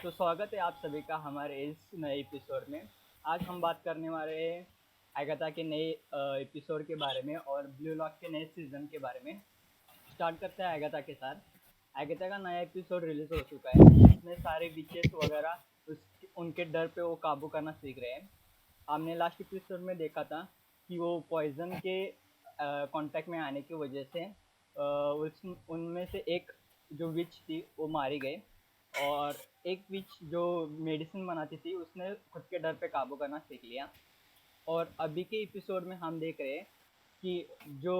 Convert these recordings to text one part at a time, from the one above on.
तो स्वागत है आप सभी का हमारे इस नए एपिसोड में। आज हम बात करने वाले हैं एगाथा के नए एपिसोड के बारे में और ब्लू लॉक के नए सीजन के बारे में। स्टार्ट करते हैं एगाथा के साथ। एगाथा का नया एपिसोड रिलीज हो चुका है जिसमें सारे विचेस वगैरह उनके डर पे वो काबू करना सीख रहे हैं। हमने लास्ट एपिसोड में देखा था कि वो पॉइजन के कांटेक्ट में आने की वजह से उनमें से एक जो विच थी वो मारी गई और एक विच जो मेडिसिन बनाती थी उसने खुद के डर पे काबू करना सीख लिया। और अभी के एपिसोड में हम देख रहे हैं कि जो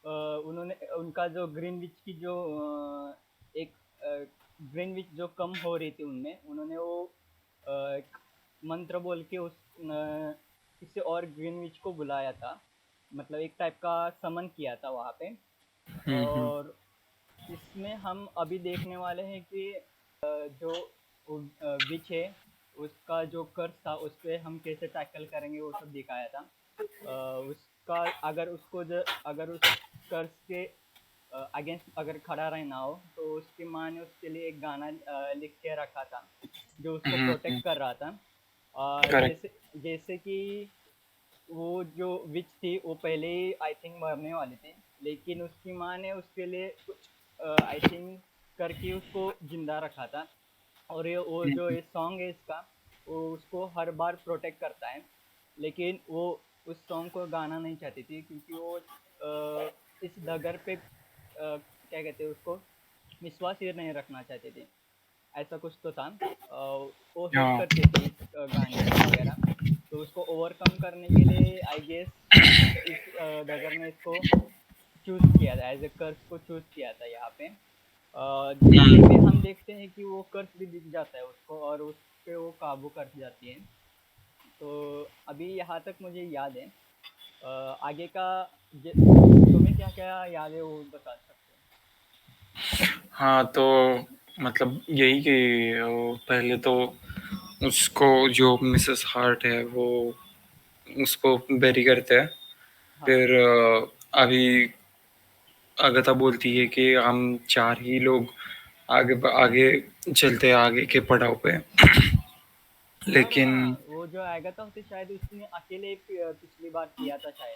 उन्होंने उनका जो ग्रीन विच की जो एक ग्रीन विच जो कम हो रही थी उनमें उन्होंने वो एक मंत्र बोल के उस किसी और ग्रीन विच को बुलाया था। मतलब एक टाइप का समन किया था वहाँ पे। हम्म। और इसमें हम अभी देखने वाले हैं कि जो विच है उसका जो कर्स था उस पर हम कैसे टैकल करेंगे वो सब दिखाया था। उसका अगर उस कर्स के अगेंस्ट अगर खड़ा रहना हो तो उसकी माँ ने उसके लिए एक गाना लिख के रखा था जो उसको प्रोटेक्ट कर रहा था। करेक्ट। जैसे जैसे कि वो जो विच थी वो पहले ही आई थिंक मरने वाली थी लेकिन उसकी माँ ने उसके लिए कुछ आई थिंक करके उसको जिंदा रखा था। और ये वो जो ये सॉन्ग है इसका वो उसको हर बार प्रोटेक्ट करता है। लेकिन वो उस सॉन्ग को गाना नहीं चाहती थी क्योंकि वो इस डगर पे क्या कहते हैं उसको विश्वास ही नहीं रखना चाहती थी। ऐसा कुछ तो था। वो हेट हाँ। करती थी इस गाने को वगैरह। तो उसको ओवरकम करने के लिए आई गेस इस डगर ने इसको चूज किया था एज ए कर्स को चूज किया था यहाँ पे। जहाँ पे हम देखते हैं कि वो कर्स भी दिख जाता है उसको और उस पे वो काबू कर जाती है। तो अभी यहाँ तक मुझे याद है। आगे का तुम्हें क्या क्या याद है वो बता सकते हाँ, तो मतलब यही कि पहले तो उसको जो मिसेस हार्ट है वो उसको बेरी करते हैं। हो। हाँ। फिर अभी अगता बोलती है कि हम चार ही लोग आगे आगे चलते हैं आगे के पड़ाव पे। ना ना लेकिन ना वो जो आएगा था उसे शायद उसने अकेले ही पिछली बार किया था शायद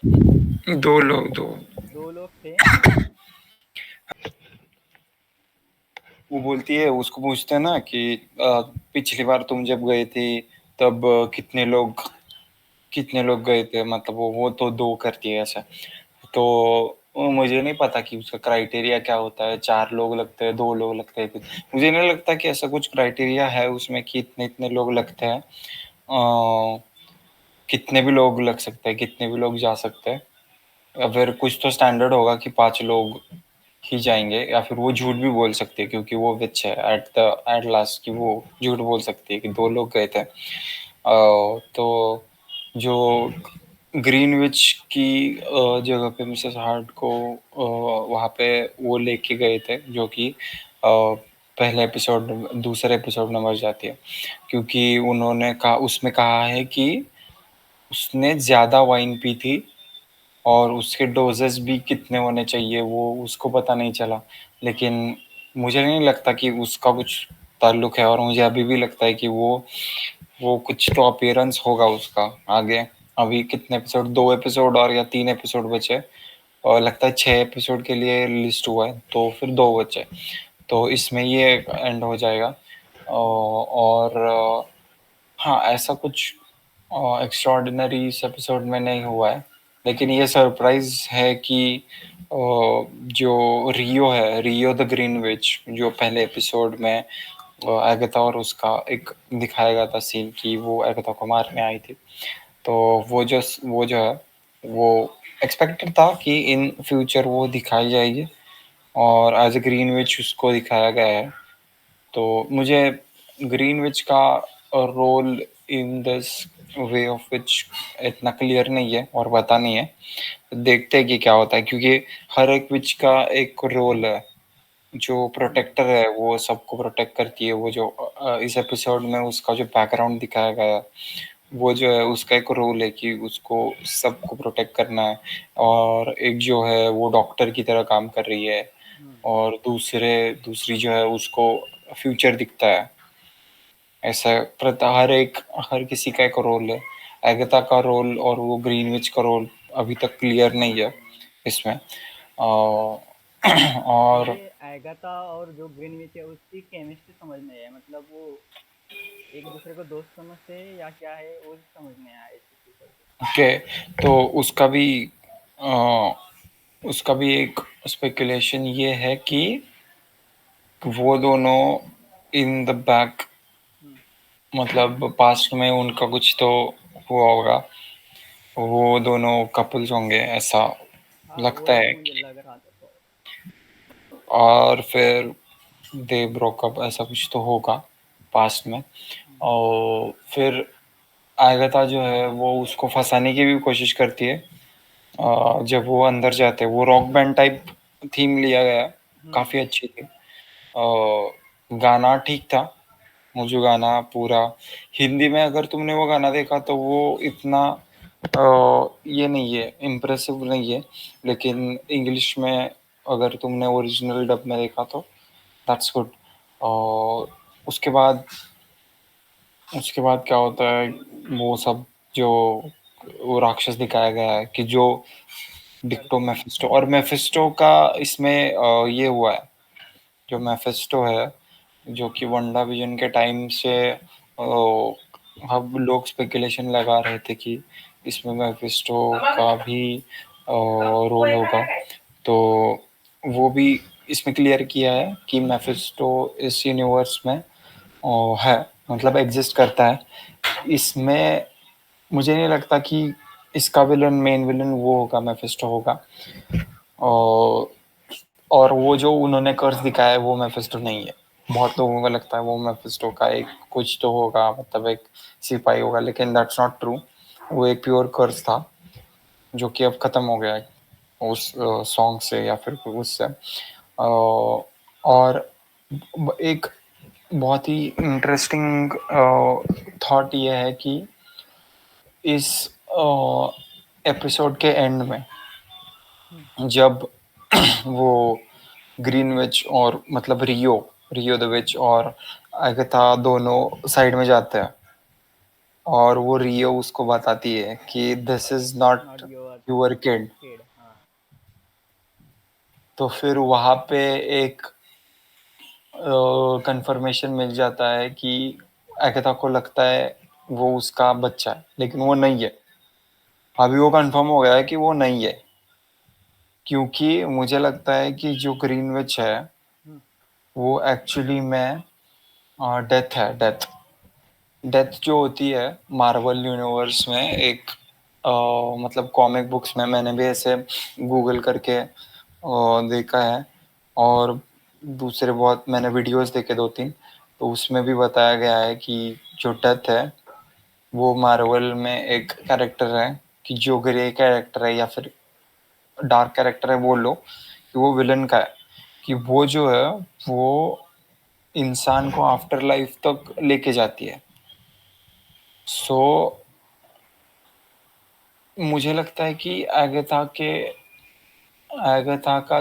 से। दो लोग दो दो लोग थे। वो बोलती है, उसको पूछते हैं ना कि पिछली बार तुम जब गए थे तब कितने लोग गए थे, मतलब वो तो दो करती है ऐसा। तो मुझे नहीं पता कि उसका क्राइटेरिया क्या होता है, चार लोग लगते हैं, दो लोग लगते हैं। मुझे नहीं लगता कि ऐसा कुछ क्राइटेरिया है उसमें कि इतने इतने लोग लगते हैं। कितने भी लोग लग सकते हैं, कितने भी लोग जा सकते हैं। या फिर कुछ तो स्टैंडर्ड होगा कि पांच लोग ही जाएंगे, या फिर वो झूठ भी बोल सकती है क्योंकि वो विच है एट लास्ट, की वो झूठ बोल सकती है कि दो लोग गए थे। तो जो ग्रीनविच की जगह पे मिसेस हार्ट को वहाँ पे वो लेके गए थे, जो कि पहले एपिसोड दूसरे एपिसोड में मर जाती है क्योंकि उन्होंने कहा, उसमें कहा है कि उसने ज्यादा वाइन पी थी और उसके डोजेस भी कितने होने चाहिए वो उसको पता नहीं चला। लेकिन मुझे नहीं लगता कि उसका कुछ ताल्लुक है, और मुझे अभी भी लगता है कि वो कुछ तो अपीयरेंस होगा उसका आगे। अभी कितने एपिसोड, दो एपिसोड और या तीन एपिसोड बचे, और लगता है 6 एपिसोड के लिए लिस्ट हुआ है, तो फिर दो बचे, तो इसमें ये एंड हो जाएगा। और हाँ, ऐसा कुछ एक्स्ट्राऑर्डिनरी इस एपिसोड में नहीं हुआ है। लेकिन ये सरप्राइज है कि जो रियो द ग्रीन विच, जो पहले एपिसोड में एगाथा और उसका एक दिखाया गया था सीन कि वो एगाथा को मारने आई थी। तो वो जो है वो एक्सपेक्टेड था कि इन फ्यूचर वो दिखाई जाएगी, और एज ए ग्रीन विच उसको दिखाया गया है। तो मुझे ग्रीनविच का role in this way of which इतना क्लियर नहीं है और पता नहीं है। देखते हैं कि क्या होता है, क्योंकि हर एक विच का एक रोल है। जो प्रोटेक्टर है वो सबको प्रोटेक्ट करती है। वो जो इस एपिसोड में उसका जो बैकग्राउंड दिखाया गया है, वो जो है उसका एक रोल है कि उसको सबको प्रोटेक्ट करना है। और एक जो है वो डॉक्टर की तरह काम कर रही है, हम्म। और दूसरी जो है उसको फ्यूचर दिखता है। ऐसा हर किसी का एक रोल है। एगाथा का रोल और वो ग्रीनविच का रोल अभी तक क्लियर नहीं है इसमें। और मुझे एगाथा और जो ग्रीनविच है उसकी केमिस्ट्री समझ नहीं है, मतलब वो एक दूसरे को दोस्त समझते हैं या क्या है वो समझ नहीं आया इस एपिसोड में। ओके, तो उसका भी एक स्पेकुलेशन ये है कि वो दोनों इन द बैक, हम्म। मतलब पास्ट में उनका कुछ तो हुआ होगा, वो दोनों कपल्स होंगे ऐसा हाँ, लगता वही तो है। मुझे लग रहा था थोड़ा। और फिर दे ब्रोकअप ऐसा कुछ तो होगा पास्ट में। हम्म। और फिर आगता जो है वो उसको फंसाने की भी कोशिश करती है। जब वो अंदर जाते हैं, वो रॉक बैंड टाइप थीम लिया गया है, काफ़ी हम्म। अच्छी थी। गाना ठीक था, मुझे गाना पूरा हिंदी में अगर तुमने वो गाना देखा तो वो इतना ये नहीं है, इम्प्रेसिव नहीं है, लेकिन इंग्लिश में अगर तुमने ओरिजिनल डब में देखा तो दैट्स गुड। और उसके बाद उसके बाद क्या होता है, वो सब जो वो राक्षस दिखाया गया है कि जो डिक्टो करते हैं। मेफिस्टो, और मेफिस्टो का इसमें ये हुआ है, जो मेफिस्टो है जो कि वंडा विजन के टाइम से अब लोग स्पेकुलेशन लगा रहे थे कि इसमें मेफिस्टो का भी रोल होगा, तो वो भी इसमें क्लियर किया है कि मेफिस्टो इस यूनिवर्स में है, मतलब एग्जिस्ट करता है। इसमें मुझे नहीं लगता कि इसका विलन, मेन विलन वो होगा, मेफिस्टो होगा। और वो जो उन्होंने कर्स दिखाया है वो मेफिस्टो नहीं है। बहुत लोगों को लगता है वो मेफिस्टो का एक कुछ तो होगा, मतलब एक सिपाही होगा, लेकिन दैट्स नॉट ट्रू। वो एक प्योर कर्स था जो कि अब खत्म हो गया है उस सॉन्ग से या फिर उससे। और एक बहुत ही इंटरेस्टिंग थॉट ये है कि इस एपिसोड के एंड में हम्म। जब वो ग्रीनविच और मतलब रियो द विच और अगथा दोनों साइड में जाते हैं, और वो रियो उसको बताती है कि this is not not your your kid. Kid. हाँ। तो फिर वहां पे एक कंफर्मेशन मिल जाता है कि अगथा को लगता है वो उसका बच्चा है, लेकिन वो नहीं है। अभी वो कंफर्म हो गया है कि वो नहीं है, क्योंकि मुझे लगता है कि जो ग्रीनविच है हम्म। वो एक्चुअली में डेथ है। डेथ जो होती है मार्वल यूनिवर्स में एक मतलब कॉमिक बुक्स में, मैंने भी ऐसे गूगल करके देखा है, और दूसरे बहुत मैंने वीडियोस देखे दो तीन, तो उसमें भी बताया गया है कि जो डेथ है वो मार्वल में एक कैरेक्टर है, कि जो ग्रे कैरेक्टर है या फिर डार्क कैरेक्टर है बोल लो, कि वो विलन का है, कि वो जो है वो इंसान को आफ्टर लाइफ तक लेके जाती है। सो मुझे लगता है कि आगथा का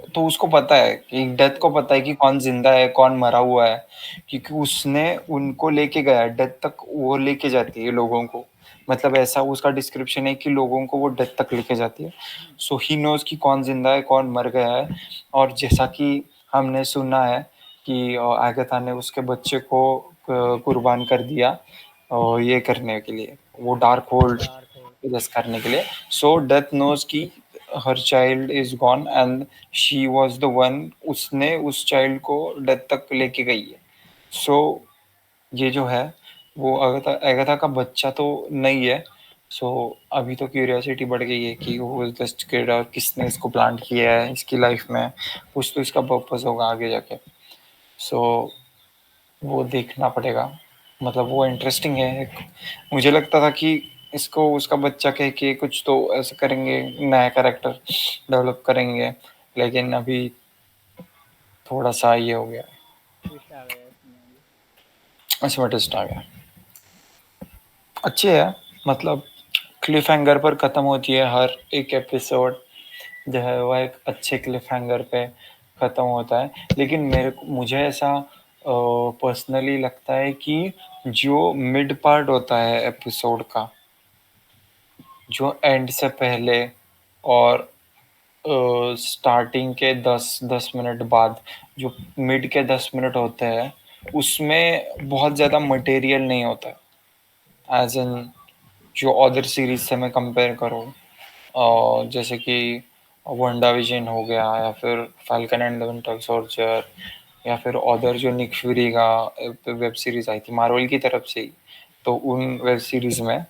तो उसको पता है कि डेथ को पता है कि कौन जिंदा है कौन मरा हुआ है, क्योंकि उसने उनको लेके गया डेथ तक, वो लेके जाती है लोगों को, मतलब ऐसा उसका डिस्क्रिप्शन है कि लोगों को वो डेथ तक लेके जाती है। सो ही नोज कि कौन जिंदा है कौन मर गया है। और जैसा कि हमने सुना है कि आगथा ने उसके बच्चे को कुर्बान कर दिया और ये करने के लिए, वो dark hold dark hole. possess करने के लिए। सो डेथ नोज की her child is gone and she was the one, उसने उस चाइल्ड को डेथ तक लेके गई है। सो ये जो है वो अगथा अगथा का बच्चा तो नहीं है। सो अभी तो क्यूरियोसिटी बढ़ गई है कि वो जस्ट किड और किसने इसको प्लांट किया है इसकी लाइफ में, कुछ तो इसका पर्पस होगा आगे जाके। सो वो देखना पड़ेगा, मतलब वो इंटरेस्टिंग है। मुझे लगता था कि इसको उसका बच्चा कह के कुछ तो ऐसे करेंगे, नया कैरेक्टर डेवलप करेंगे, लेकिन अभी थोड़ा सा ये हो गया, ट्विस्ट आ गया इसमें अभी। इसमें ट्विस्ट आ गया। अच्छी है, मतलब क्लिफ हैंगर पर ख़त्म होती है हर एक एपिसोड, जो है वह एक अच्छे क्लिफ हैंगर पे ख़त्म होता है। लेकिन मुझे ऐसा पर्सनली लगता है कि जो मिड पार्ट होता है एपिसोड का, जो एंड से पहले और स्टार्टिंग के 10 मिनट बाद जो मिड के 10 मिनट होते हैं, उसमें बहुत ज़्यादा मटेरियल नहीं होता है। एज इन जो अदर सीरीज से मैं कंपेयर करूँ, जैसे कि वंडा विजन हो गया, या फिर falcon and the winter soldier, या फिर अदर जो निक फ्यूरी का वेब सीरीज आई थी मार्वल की तरफ से ही, तो उन वेब सीरीज में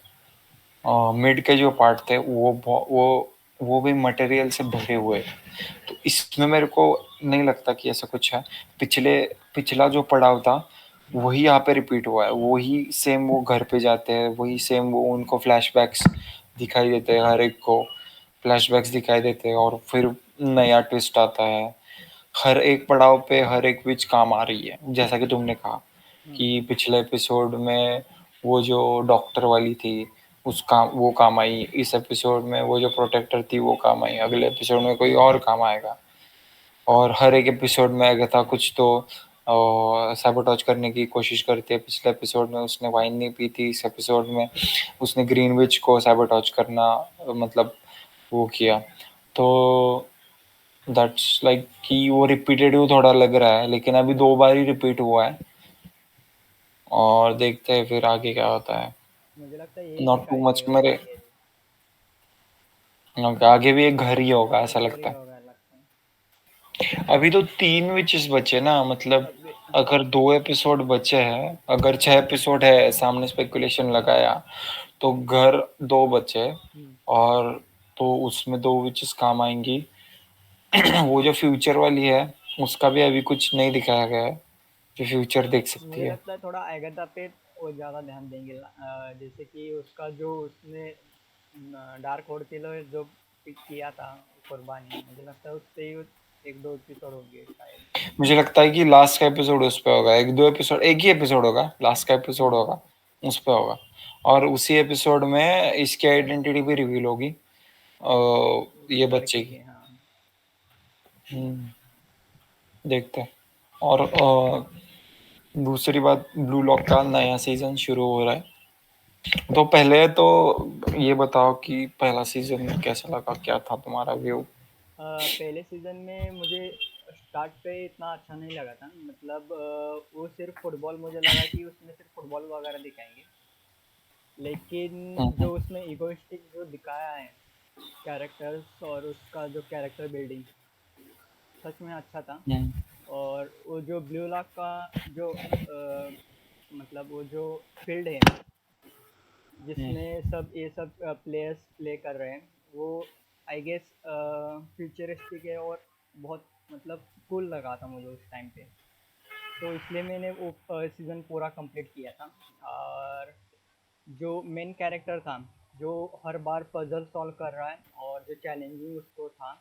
मिड के जो पार्ट थे वो भी मटेरियल से भरे हुए हैं। तो इसमें मेरे को नहीं लगता कि ऐसा कुछ है। पिछला जो पड़ाव था वही यहाँ पे रिपीट हुआ है, वही सेम वो घर पे जाते हैं, वही सेम वो उनको फ्लैशबैक्स दिखाई देते हैं, हर एक को फ्लैशबैक्स दिखाई देते हैं, और फिर नया ट्विस्ट आता है। हर एक पड़ाव पे हर एक विच काम आ रही है, जैसा कि तुमने कहा हम्म, कि पिछले एपिसोड में वो जो डॉक्टर वाली थी वो काम आई, इस एपिसोड में वो जो प्रोटेक्टर थी वो काम आई, अगले एपिसोड में कोई और काम आएगा। और हर एक एपिसोड में अगर था कुछ तो सैबोटाज करने की कोशिश करती है। पिछले एपिसोड में उसने वाइन नहीं पी थी, इस एपिसोड में उसने ग्रीनविच को सैबोटाज करना मतलब वो किया। तो दैट्स लाइक कि वो रिपीटेड थोड़ा लग रहा है, लेकिन अभी 2 बार ही रिपीट हुआ है, और देखते हैं फिर आगे क्या होता है। मुझे लगता है यही नॉट टू दिखाएंगे मच मेरे, आगे भी। आगे भी एक घर ही होगा ऐसा घर ही लगता है। होगा लगता है। अभी तो 3 विचेस बचे ना, मतलब अभी हाँ। अगर 2 एपिसोड बचे हैं, अगर 6 एपिसोड है, सामने स्पेकुलेशन लगाया तो घर 2 बचे, हम्म, और तो उसमें 2 विचेस काम आएंगी। वो जो फ्यूचर वाली है उसका भी अभी कुछ नहीं दिखाया गया है, जो फ्यूचर देख सकती मुझे है। लगता है थोड़ा एगाथा पे वो ज़्यादा ध्यान देंगे, जैसे कि उसका जो उसने डार्क होड के लिए जो पिक किया था कुर्बानी, मुझे लगता है उससे ही 1-2 एपिसोड होंगे शायद। मुझे लगता है कि लास्ट का एपिसोड उस पे होगा, 1-2 एपिसोड, एक ही एपिसोड होगा, लास्ट का एपिसोड हम्म, होगा उस पे होगा। और उसी एपिसोड में इसकी आइडेंटिटी भी रिवील होगी, उस ये बच्चे लड़के की। के हाँ। हम्म, देखते हैं। और दूसरी बात, ब्लू लॉक का नया सीजन शुरू हो रहा है, तो पहले तो ये बताओ कि पहला सीजन कैसा लगा, क्या था तुम्हारा व्यू। पहले सीजन में मुझे स्टार्ट पे इतना अच्छा नहीं लगा था, मतलब वो सिर्फ फुटबॉल, मुझे लगा कि उसमें सिर्फ फुटबॉल वगैरह दिखाएंगे, लेकिन हम्म, जो उसमें इगोइस्टिक जो दिखाया है कैरेक्टर्स और उसका जो कैरेक्टर बिल्डिंग सच में अच्छा था। हम्म, और वो जो ब्लू लॉक का जो मतलब वो जो फील्ड है हम्म। जिसमें सब ये सब प्लेयर्स प्ले कर रहे हैं, वो आई गेस फ्यूचरिस्टिक है और बहुत मतलब कूल लगा था मुझे उस टाइम पे। तो इसलिए मैंने वो सीज़न पूरा कंप्लीट किया था। और जो मेन कैरेक्टर था, जो हर बार पजल सॉल्व कर रहा है और जो चैलेंजिंग उसको था,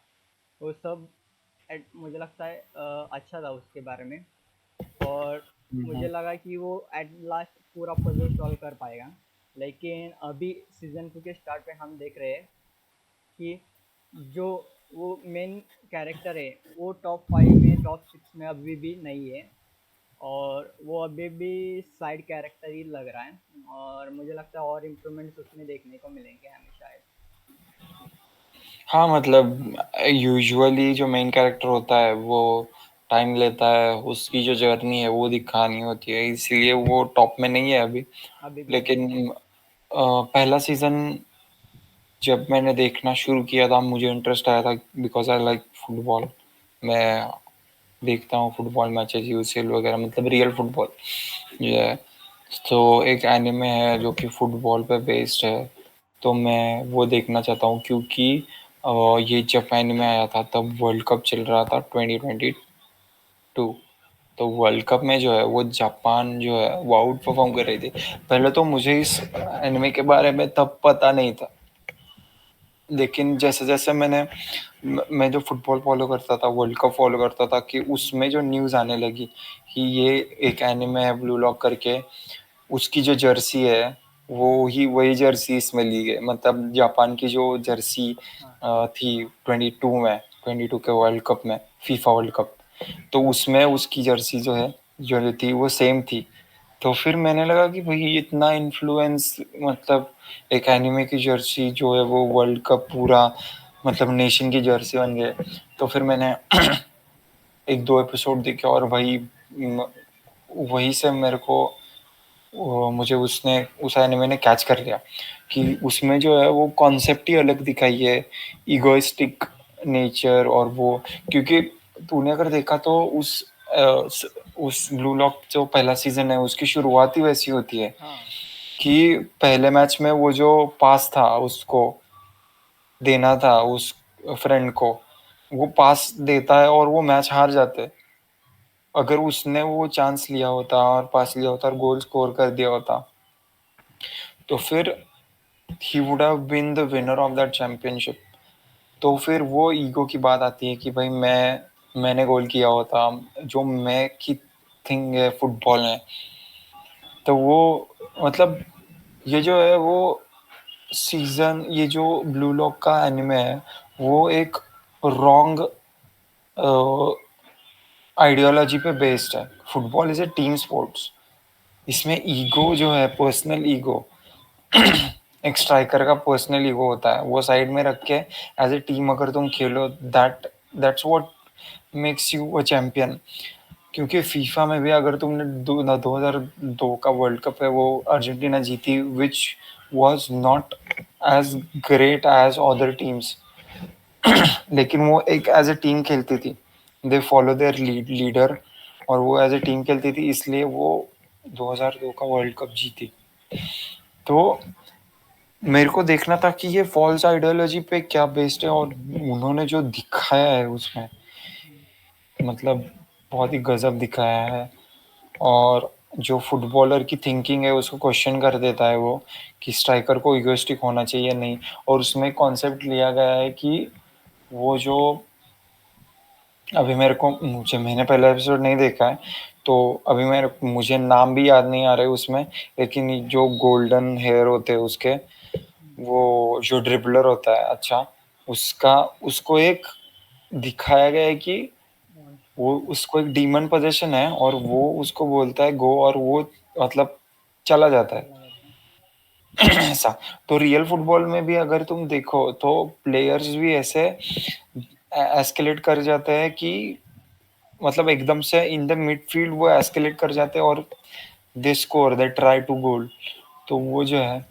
वो सब मुझे लगता है अच्छा था उसके बारे में। और मुझे हम्म। लगा कि वो एट लास्ट पूरा पजल सॉल्व कर पाएगा। लेकिन अभी सीज़न 2 के स्टार्ट पे हम देख रहे हैं कि जो वो मेन कैरेक्टर है वो टॉप 5 में टॉप 6 में अभी भी नहीं है, और वो अभी भी साइड कैरेक्टर ही लग रहा है। और मुझे लगता है और इम्प्रूवमेंट्स उसमें देखने को मिलेंगे हमें शायद। हाँ, मतलब यूजुअली जो मेन कैरेक्टर होता है वो टाइम लेता है, उसकी जो जर्नी है वो दिखानी होती है, इसीलिए वो टॉप में नहीं है अभी। अभी भी नहीं है। लेकिन पहला सीजन जब मैंने देखना शुरू किया था मुझे इंटरेस्ट आया था, बिकॉज आई लाइक फुटबॉल। मैं देखता हूँ फुटबॉल मैचेस, यूसीएल वगैरह, मतलब रियल फुटबॉल ये है। तो एक एनिमे है जो कि फुटबॉल पे बेस्ड है, तो मैं वो देखना चाहता हूँ, क्योंकि ये जब एनिमे आया था तब वर्ल्ड कप चल रहा था 2022। तो वर्ल्ड कप में जो है वो जापान जो है वो आउट परफॉर्म कर रही थी। पहले तो मुझे इस एनिमे के बारे में तब पता नहीं था, लेकिन जैसे जैसे मैं जो फुटबॉल फॉलो करता था, वर्ल्ड कप फॉलो करता था, कि उसमें जो न्यूज़ आने लगी कि ये एक एनिमे है ब्लू लॉक करके, उसकी जो जर्सी है वो ही वही जर्सी इसमें ली गई, मतलब जापान की जो जर्सी हाँ। थी 22 के वर्ल्ड कप में, फीफा वर्ल्ड कप, तो उसमें उसकी जर्सी जो है जो थी वो सेम थी। तो फिर मैंने लगा कि भाई इतना इन्फ्लुएंस, मतलब एक एनिमे की जर्सी जो है वो वर्ल्ड कप पूरा मतलब नेशन की जर्सी बन गए। तो फिर मैंने एक दो एपिसोड देखे और भाई वहीं से मेरे को मुझे उसने उस एनिमे ने कैच कर लिया कि उसमें जो है वो कॉन्सेप्ट ही अलग दिखाई है, इगोइस्टिक नेचर। और वो क्योंकि तूने अगर देखा तो उस ब्लू लॉक जो पहला सीजन है उसकी शुरुआत ही वैसी होती है हाँ कि पहले मैच में वो जो पास था उसको देना था उस फ्रेंड को, वो पास देता है और वो मैच हार जाते हैं। अगर उसने वो चांस लिया होता और पास लिया होता और गोल स्कोर कर दिया होता तो फिर he would have been the winner of that championship. तो फिर वो ईगो की बात आती है कि भाई मैंने गोल किया होता, जो मैं की थिंग है फुटबॉल में। तो वो मतलब ये जो है वो सीजन, ये जो ब्लू लॉक का एनिमे है वो एक रॉन्ग आइडियोलॉजी पे बेस्ड है। Football is a team sports. इसमें ईगो जो है, पर्सनल ईगो, एक स्ट्राइकर का पर्सनल ईगो होता है, वो साइड में रख के एज ए टीम अगर तुम खेलो, that's what makes you a champion. क्योंकि फीफा में भी अगर तुमने 2002 का वर्ल्ड कप है वो अर्जेंटीना जीती, which was not as great as other teams, लेकिन वो एक एज ए टीम खेलती थी। दे फॉलो देयर लीडर, और वो एज ए टीम खेलती थी, इसलिए वो 2002 का वर्ल्ड कप जीती। तो मेरे को देखना था कि ये फॉल्स आइडियोलॉजी पे क्या बेस्ड है, और उन्होंने जो दिखाया है उसमें मतलब बहुत ही गजब दिखाया है। और जो फुटबॉलर की थिंकिंग है उसको क्वेश्चन कर देता है वो, कि स्ट्राइकर को इगोइस्टिक होना चाहिए नहीं। और उसमें कॉन्सेप्ट लिया गया है कि वो जो अभी मैंने पहला एपिसोड नहीं देखा है, तो अभी मुझे नाम भी याद नहीं आ रहे उसमें, लेकिन जो गोल्डन हेयर होते हैं उसके, वो जो ड्रिबलर होता है, अच्छा, उसका उसको एक दिखाया गया है कि वो उसको एक डीमन पोजेशन है और वो उसको बोलता है गो, और वो मतलब चला जाता है। चलना जाता है। ऐसा। तो रियल फुटबॉल में भी अगर तुम देखो तो प्लेयर्स भी ऐसे एस्केलेट कर जाते हैं कि मतलब एकदम से इन द मिडफील्ड वो एस्केलेट कर जाते हैं और they score, they try to गोल। तो वो जो है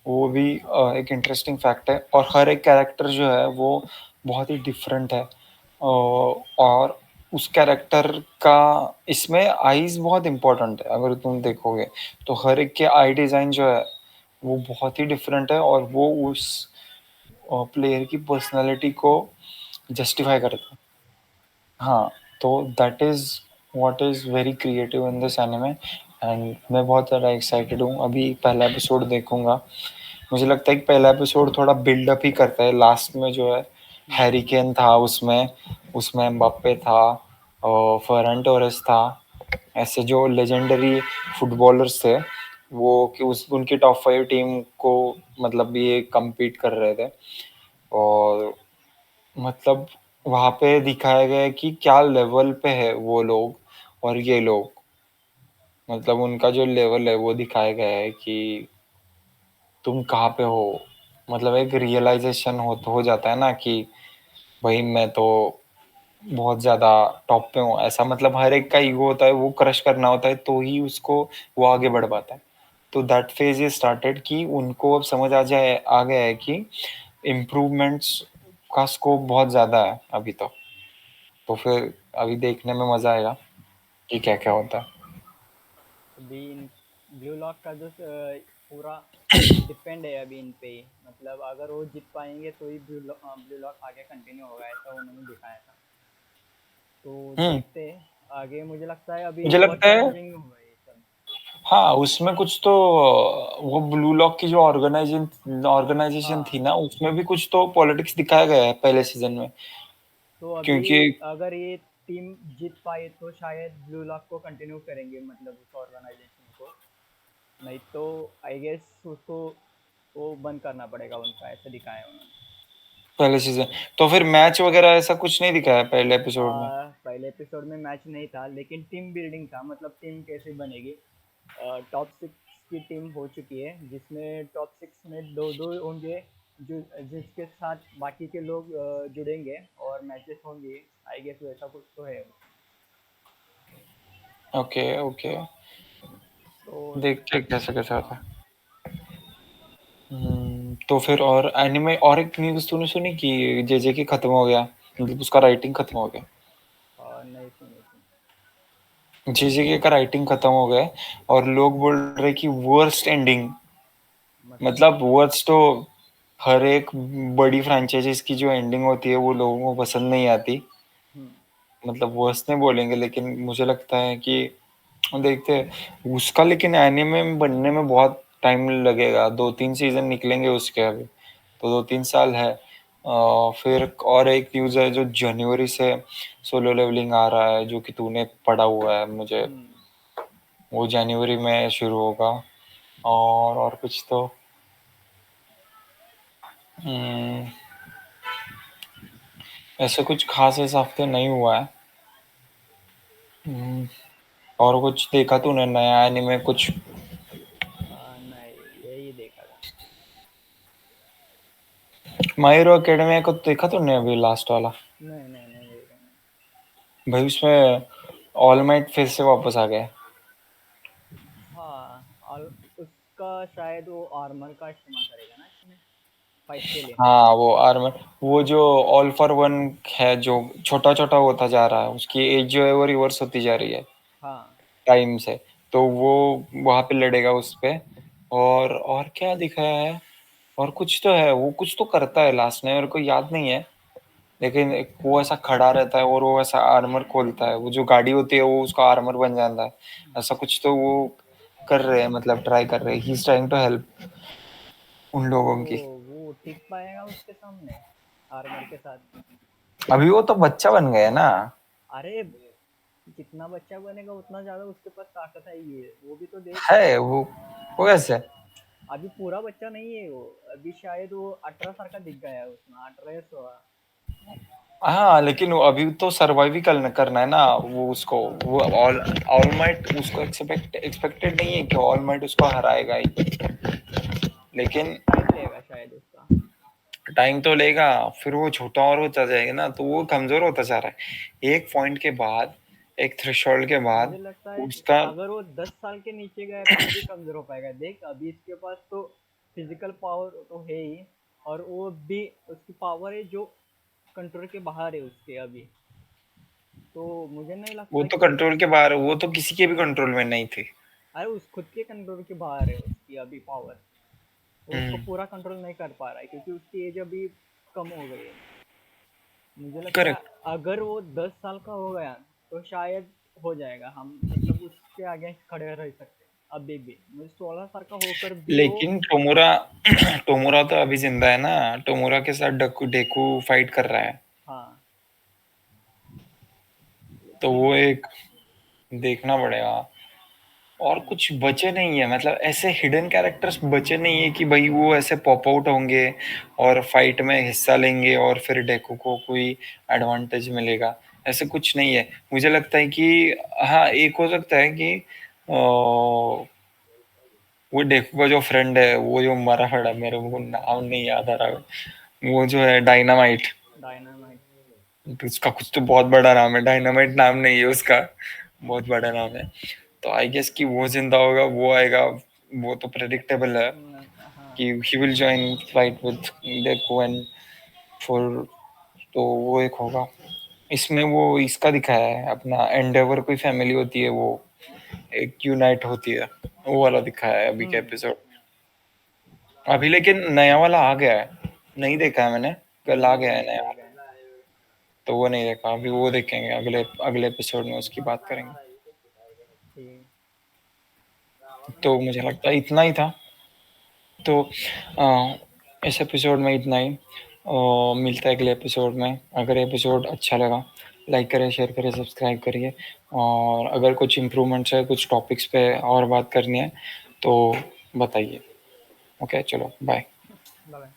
वो भी एक इंटरेस्टिंग फैक्ट है। और हर एक कैरेक्टर जो है वो बहुत ही डिफरेंट है। और उस कैरेक्टर का इसमें आईज बहुत इंपॉर्टेंट है। अगर तुम देखोगे तो हर एक के आई डिज़ाइन जो है वो बहुत ही डिफरेंट है, और वो उस प्लेयर की पर्सनालिटी को जस्टिफाई करता है। हाँ, तो that is what is very creative in this anime. And मैं बहुत ज़्यादा एक्साइटेड हूँ, अभी पहला एपिसोड देखूंगा। मुझे लगता है कि पहला एपिसोड थोड़ा बिल्डअप ही करता है। लास्ट में जो है हैरी केन था उसमें, उसमें एम्बाप्पे था और फर्रन टोरेस था, ऐसे जो लेजेंडरी फुटबॉलर्स थे वो, कि उस उनकी टॉप 5 टीम को मतलब ये compete कर रहे थे। और मतलब वहाँ पे दिखाया गया है कि क्या लेवल पे है वो लोग और ये लोग, मतलब उनका जो लेवल है वो दिखाया गया है कि तुम कहाँ पे हो। मतलब एक रियलाइजेशन हो जाता है ना कि भाई मैं तो बहुत ज़्यादा टॉप पे हूँ, ऐसा। मतलब हर एक का ईगो होता है, वो क्रश करना होता है तो ही उसको वो आगे बढ़ पाता है। तो दैट फेज ये स्टार्टेड कि उनको अब समझ आ गया है कि इम्प्रूवमेंट्स का स्कोप बहुत ज़्यादा है अभी तो फिर अभी देखने में मज़ा आएगा कि क्या क्या होता है। अभी इन ब्लू लॉक का जो पूरा डिपेंड है अभी इन पे ही, मतलब अगर वो जीत पाएंगे तो ही ब्लू लॉक आगे कंटिन्यू होगा, ऐसा उन्होंने दिखाया था। तो हम्म। देखते हैं आगे, मुझे लगता है अभी मुझे बहुत लगता है, चैलेंजिंग होगा ये सब। हाँ, उसमें कुछ तो वो ब्लू लॉक की जो ऑर्गेनाइजेशन थी हाँ, ना, उसमें भी कुछ तो पॉलिटिक्स दिखाया गया है पहले सीजन में। तो अभी क्योंकि अगर ये टीम जीत पाए तो शायद ब्लू लॉक को कंटिन्यू करेंगे, मतलब उस ऑर्गेनाइजेशन को। नहीं तो आई गेस उसको वो बंद करना पड़ेगा उनका, ऐसा दिखाया है उन्होंने। पहले सीजन। तो फिर मैच वगैरह ऐसा कुछ नहीं दिखाया पहले एपिसोड में? पहले एपिसोड में मैच नहीं था, लेकिन टीम बिल्डिंग था, मतलब टीम कैसे बनेगी। टॉप सिक्स की टीम हो चुकी है, जिसमें टॉप सिक्स में दो दो होंगे, जो जिसके साथ बाकी के लोग जुड़ेंगे और मैचेस होंगे। आई गेस वैसा कुछ तो है। ओके ओके, तो देखते हैं कैसे कैसे होता हाँ। है। तो फिर और एनिमे, और एक न्यूज़ तूने सुनी कि जेजे की खत्म हो गया, मतलब उसका राइटिंग खत्म हो गया? नहीं सुनी थी। जेजे का राइटिंग खत्म हो गया और लोग बोल रहे कि वर्स्ट एंडिंग, मतलब। मतलब वर्स्ट तो हर एक बड़ी फ्रेंचाइजीज की जो एंडिंग होती है वो लोगों को पसंद नहीं आती। हम्म। मतलब वर्स्ट नहीं बोलेंगे, लेकिन मुझे लगता है कि देखते हैं उसका, लेकिन एनिमे में बनने में बहुत टाइम लगेगा, 2-3 सीजन निकलेंगे उसके अभी, तो 2-3 साल है। फिर और एक न्यूज़ है जो जनवरी से सोलो लेवलिंग आ रहा है, जो कि तूने पढ़ा हुआ है मुझे, हम्म। वो जनवरी में शुरू होगा। और कुछ तो हम्म, ऐसे कुछ खास इस हफ्ते नहीं हुआ है। हम्म, और कुछ देखा तूने नया एनिमे कुछ? नहीं, यही देखा था। माय हीरो एकेडमी को देखा तूने अभी लास्ट वाला? नहीं नहीं नहीं देखा मैंने। भाई उसमें ऑल माइट फिर से वापस आ गया। हाँ, और उसका शायद वो आर्मर का इस्तेमाल करेगा ना इसमें, फाइट के लिए। हाँ वो आर्मर, वो जो ऑल फॉर वन है, जो छोटा छोटा होता जा रहा है, उसकी एज जो है वो रिवर्स होती जा रही है हाँ। टाइम से, तो वो वहां पे लड़ेगा उस पे। और क्या दिखाया है? और कुछ तो है, वो कुछ तो करता है लास्ट में, मेरे को याद नहीं है, लेकिन वो ऐसा खड़ा रहता है और वो ऐसा आर्मर खोलता है, वो जो गाड़ी होती है वो उसका आर्मर बन जाता है, ऐसा कुछ तो वो कर रहे हैं, मतलब ट्राई कर रहे हैं, he is trying to help उन तो लोगों की। वो टिक पाएगा उसके सामने आर्मर के साथ? अभी वो तो बच्चा बन गया ना। अरे, जितना बच्चा बनेगा उतना ज्यादा उसके पास ताकत आएगी, वो भी तो देख। है वो कैसे? अभी पूरा बच्चा नहीं है वो। अभी शायद वो 18 साल का दिख गया है उसमें, 18 16। हाँ लेकिन वो अभी तो सर्वाइव ही करना है ना वो उसको, हाँ, वो ऑल ऑल माइट उसको एक्सपेक्टेड नहीं है कि ऑल माइट उसको हराएगा ही, लेकिन टाइम लेगा शायद उसका। टाइम तो लेगा, फिर वो छोटा और होता जाएगा ना, तो वो कमजोर होता जा रहा है एक पॉइंट के बाद, एक थ्रेशोल्ड के बाद मुझे लगता है उसका। अगर वो 10 साल के नीचे गया तब भी कमजोर हो पाएगा। देख, अभी इसके पास तो फिजिकल पावर तो है ही, और वो भी उसकी पावर है जो कंट्रोल के बाहर है उसके अभी। तो मुझे नहीं वो लगता तो कि कंट्रोल के बाहर, वो तो किसी के भी कंट्रोल में नहीं थी। अरे, उस खुद के कंट्रोल के बाहर है उसकी अभी पावर। वो उसको हम्म, पूरा कंट्रोल नहीं कर पा रहा है क्योंकि उसकी एज अभी कम हो गई है। मुझे लगता है करेक्ट। अगर वो 10 साल का हो गया तो शायद हो जाएगा, हम मतलब उसके आगे खड़े रह सकते हैं। अभी भी मुझे 16 साल का होकर भी वो। लेकिन टोमुरा टोमुरा तो अभी जिंदा है ना, टोमुरा के साथ डेकू डेकू फाइट कर रहा है, हाँ, तो लेकिन वो एक देखना पड़ेगा। और हम्म, कुछ बचे नहीं है, मतलब ऐसे हिडन कैरेक्टर्स बचे नहीं है कि भाई वो ऐसे पॉप आउट होंगे और फाइट में हिस्सा लेंगे और फिर डेकू को कोई एडवांटेज मिलेगा, ऐसे कुछ नहीं है। मुझे लगता है कि हाँ एक हो सकता है कि वो डेकू का जो फ्रेंड है, वो जो मरा पड़ा, मेरे को नाम नहीं याद आ रहा, वो जो है डायनामाइट, डायनामाइट। तो उसका कुछ तो बहुत बड़ा नाम है, डायनामाइट नाम नहीं है उसका, बहुत बड़ा नाम है। तो आई गेस कि वो जिंदा होगा, वो आएगा, वो तो प्रेडिक्टेबल है हाँ। कि he will join fight with डेकू and for, तो वो एक होगा। इसमें वो इसका दिखाया है अपना एंडेवर, कोई फैमिली होती है वो एक यूनाइट होती है, वो वाला दिखाया है अभी के हम्म। एपिसोड। अभी लेकिन नया वाला आ गया है, नहीं देखा है मैंने, कल नहीं, आ वो गया है नहीं नया देखा वाला, है। तो वो नहीं देखा अभी, वो देखेंगे अगले अगले एपिसोड में उसकी बात करेंगे। ठीक। तो मुझे लगता है इतना ही था, तो इस एपिसोड में इतना ही। मिलता है अगले एपिसोड में, अगर एपिसोड अच्छा लगा लाइक करें, शेयर करें, सब्सक्राइब करिए, और अगर कुछ इम्प्रूवमेंट्स है, कुछ टॉपिक्स पे और बात करनी है तो बताइए। ओके चलो बाय। बाय।